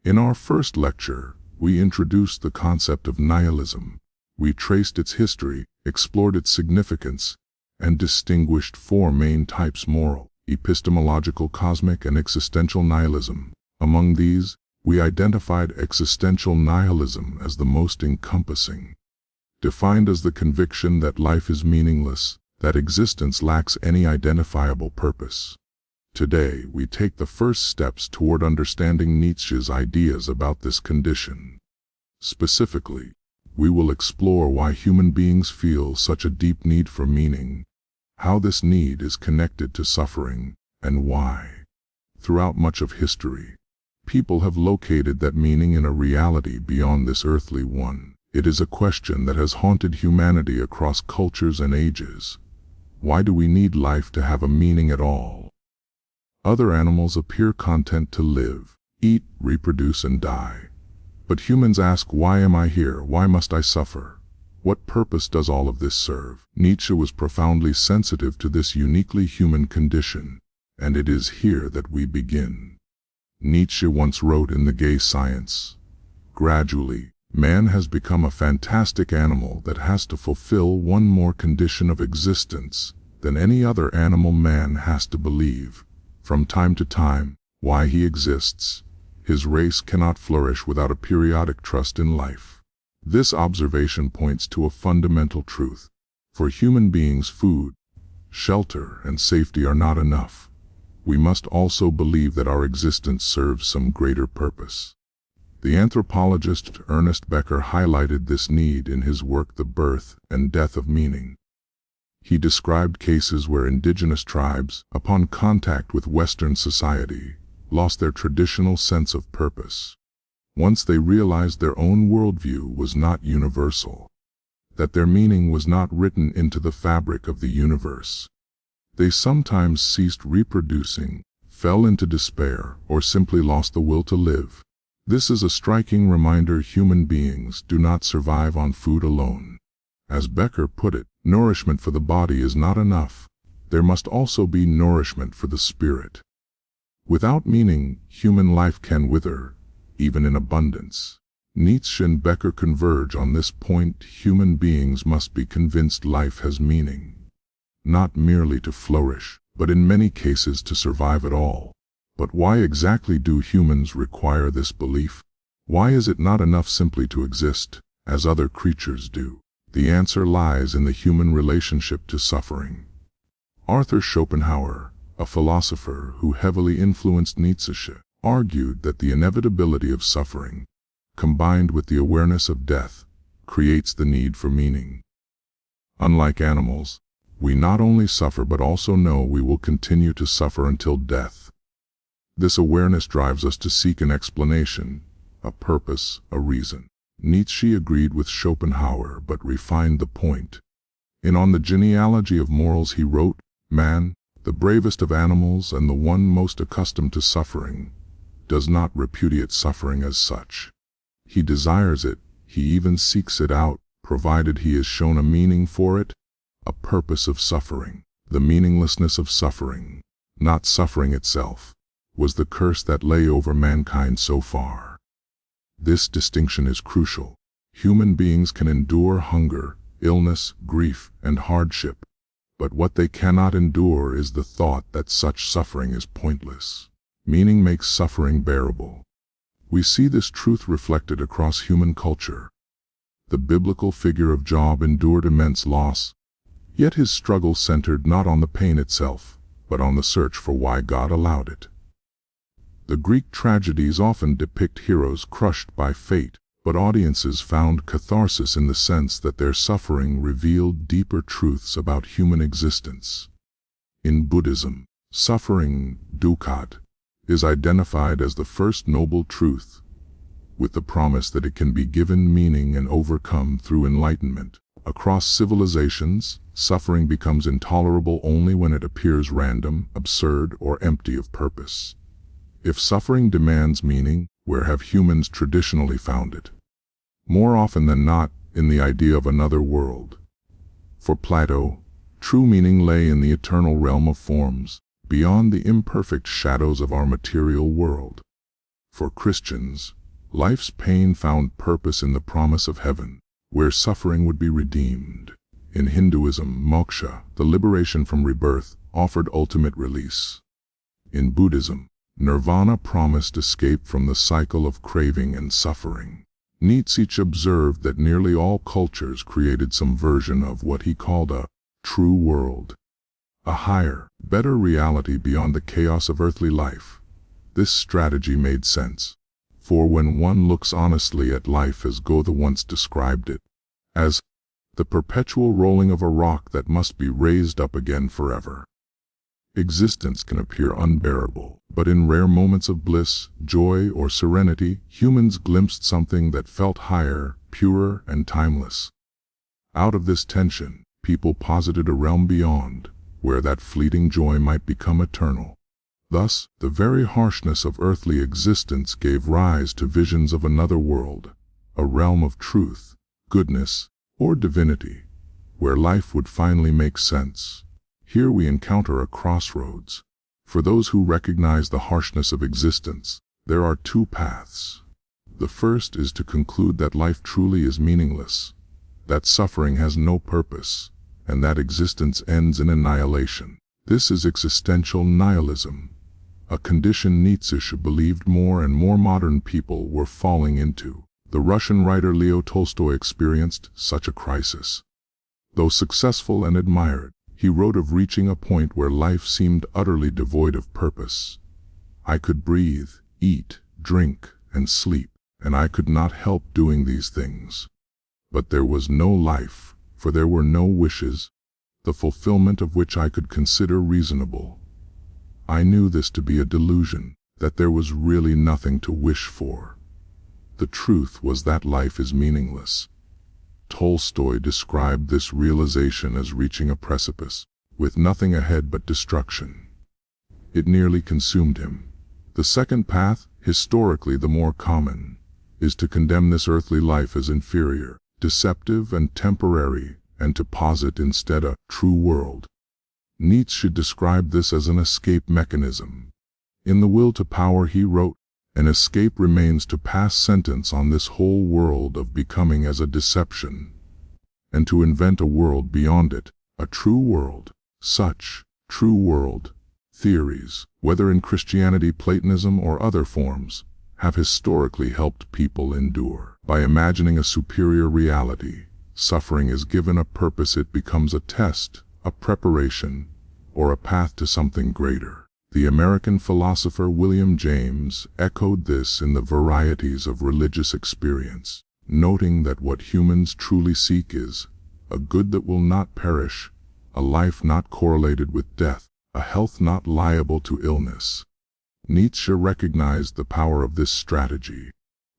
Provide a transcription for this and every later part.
In our first lecture, we introduced the concept of nihilism. We traced its history, explored its significance, and distinguished four main types: moral, epistemological, cosmic, and existential nihilism. Among these, we identified existential nihilism as the most encompassing. Defined as the conviction that life is meaningless, that existence lacks any identifiable purpose. Today, we take the first steps toward understanding Nietzsche's ideas about this condition. Specifically, we will explore why human beings feel such a deep need for meaning, how this need is connected to suffering, and why, throughout much of history, people have located that meaning in a reality beyond this earthly one. It is a question that has haunted humanity across cultures and ages. Why do we need life to have a meaning at all? Other animals appear content to live, eat, reproduce, and die. But humans ask, why am I here? Why must I suffer? What purpose does all of this serve? Nietzsche was profoundly sensitive to this uniquely human condition, and it is here that we begin. Nietzsche once wrote in The Gay Science, "Gradually, man has become a fantastic animal that has to fulfill one more condition of existence than any other animal. Man has to believe, from time to time, why he exists. His race cannot flourish without a periodic trust in life." This observation points to a fundamental truth. For human beings, food, shelter, and safety are not enough. We must also believe that our existence serves some greater purpose. The anthropologist Ernest Becker highlighted this need in his work The Birth and Death of Meaning. He described cases where indigenous tribes, upon contact with Western society, lost their traditional sense of purpose. Once they realized their own worldview was not universal, that their meaning was not written into the fabric of the universe, they sometimes ceased reproducing, fell into despair, or simply lost the will to live. This is a striking reminder: human beings do not survive on food alone. As Becker put it, nourishment for the body is not enough. There must also be nourishment for the spirit. Without meaning, human life can wither, even in abundance. Nietzsche and Becker converge on this point. Human beings must be convinced life has meaning, not merely to flourish, but in many cases to survive at all. But why exactly do humans require this belief? Why is it not enough simply to exist, as other creatures do? The answer lies in the human relationship to suffering. Arthur Schopenhauer, a philosopher who heavily influenced Nietzsche, argued that the inevitability of suffering, combined with the awareness of death, creates the need for meaning. Unlike animals, we not only suffer but also know we will continue to suffer until death. This awareness drives us to seek an explanation, a purpose, a reason. Nietzsche agreed with Schopenhauer but refined the point. On the Genealogy of Morals he wrote, "Man, the bravest of animals and the one most accustomed to suffering, does not repudiate suffering as such. He desires it, he even seeks it out, provided he is shown a meaning for it, a purpose of suffering." The meaninglessness of suffering, not suffering itself, was the curse that lay over mankind so far. This distinction is crucial. Human beings can endure hunger, illness, grief, and hardship, but what they cannot endure is the thought that such suffering is pointless. Meaning makes suffering bearable. We see this truth reflected across human culture. The biblical figure of Job endured immense loss, yet his struggle centered not on the pain itself, but on the search for why God allowed it. The Greek tragedies often depict heroes crushed by fate, but audiences found catharsis in the sense that their suffering revealed deeper truths about human existence. In Buddhism, suffering, dukkha, is identified as the first noble truth, with the promise that it can be given meaning and overcome through enlightenment. Across civilizations, suffering becomes intolerable only when it appears random, absurd, or empty of purpose. If suffering demands meaning, where have humans traditionally found it? More often than not, in the idea of another world. For Plato, true meaning lay in the eternal realm of forms, beyond the imperfect shadows of our material world. For Christians, life's pain found purpose in the promise of heaven, where suffering would be redeemed. In Hinduism, moksha, the liberation from rebirth, offered ultimate release. In Buddhism, nirvana promised escape from the cycle of craving and suffering. Nietzsche observed that nearly all cultures created some version of what he called a true world, a higher, better reality beyond the chaos of earthly life. This strategy made sense, for when one looks honestly at life as Goethe once described it, as the perpetual rolling of a rock that must be raised up again forever, existence can appear unbearable, but in rare moments of bliss, joy, or serenity, humans glimpsed something that felt higher, purer, and timeless. Out of this tension, people posited a realm beyond, where that fleeting joy might become eternal. Thus, the very harshness of earthly existence gave rise to visions of another world, a realm of truth, goodness, or divinity, where life would finally make sense. Here we encounter a crossroads. For those who recognize the harshness of existence, there are two paths. The first is to conclude that life truly is meaningless, that suffering has no purpose, and that existence ends in annihilation. This is existential nihilism, a condition Nietzsche believed more and more modern people were falling into. The Russian writer Leo Tolstoy experienced such a crisis. Though successful and admired, he wrote of reaching a point where life seemed utterly devoid of purpose. I could breathe, eat, drink, and sleep, and I could not help doing these things. But there was no life, for there were no wishes, the fulfillment of which I could consider reasonable. I knew this to be a delusion, that there was really nothing to wish for. The truth was that life is meaningless. Tolstoy described this realization as reaching a precipice, with nothing ahead but destruction. It nearly consumed him. The second path, historically the more common, is to condemn this earthly life as inferior, deceptive, and temporary, and to posit instead a true world. Nietzsche described this as an escape mechanism. In The Will to Power he wrote, "An escape remains to pass sentence on this whole world of becoming as a deception, and to invent a world beyond it, a true world." Such true world theories, whether in Christianity, Platonism, or other forms, have historically helped people endure. By imagining a superior reality, suffering is given a purpose. It becomes a test, a preparation, or a path to something greater. The American philosopher William James echoed this in The Varieties of Religious Experience, noting that what humans truly seek is a good that will not perish, a life not correlated with death, a health not liable to illness. Nietzsche recognized the power of this strategy.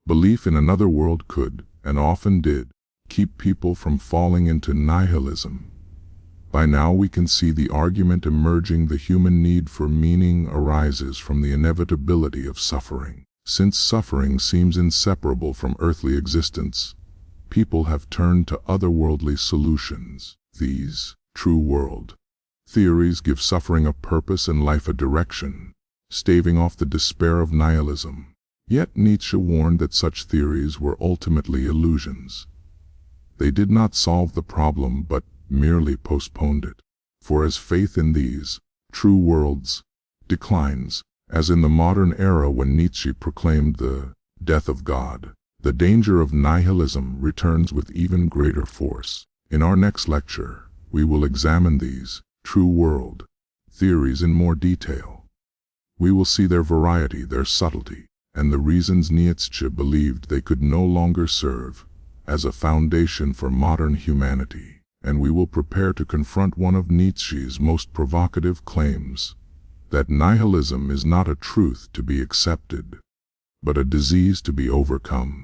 Belief in another world could, and often did, keep people from falling into nihilism. By now we can see the argument emerging: the human need for meaning arises from the inevitability of suffering. Since suffering seems inseparable from earthly existence, people have turned to otherworldly solutions. These true world theories give suffering a purpose and life a direction, staving off the despair of nihilism. Yet Nietzsche warned that such theories were ultimately illusions. They did not solve the problem, but merely postponed it. For as faith in these true worlds declines, as in the modern era when Nietzsche proclaimed the death of God, the danger of nihilism returns with even greater force. In our next lecture, we will examine these true world theories in more detail. We will see their variety, their subtlety, and the reasons Nietzsche believed they could no longer serve as a foundation for modern humanity. And we will prepare to confront one of Nietzsche's most provocative claims, that nihilism is not a truth to be accepted, but a disease to be overcome.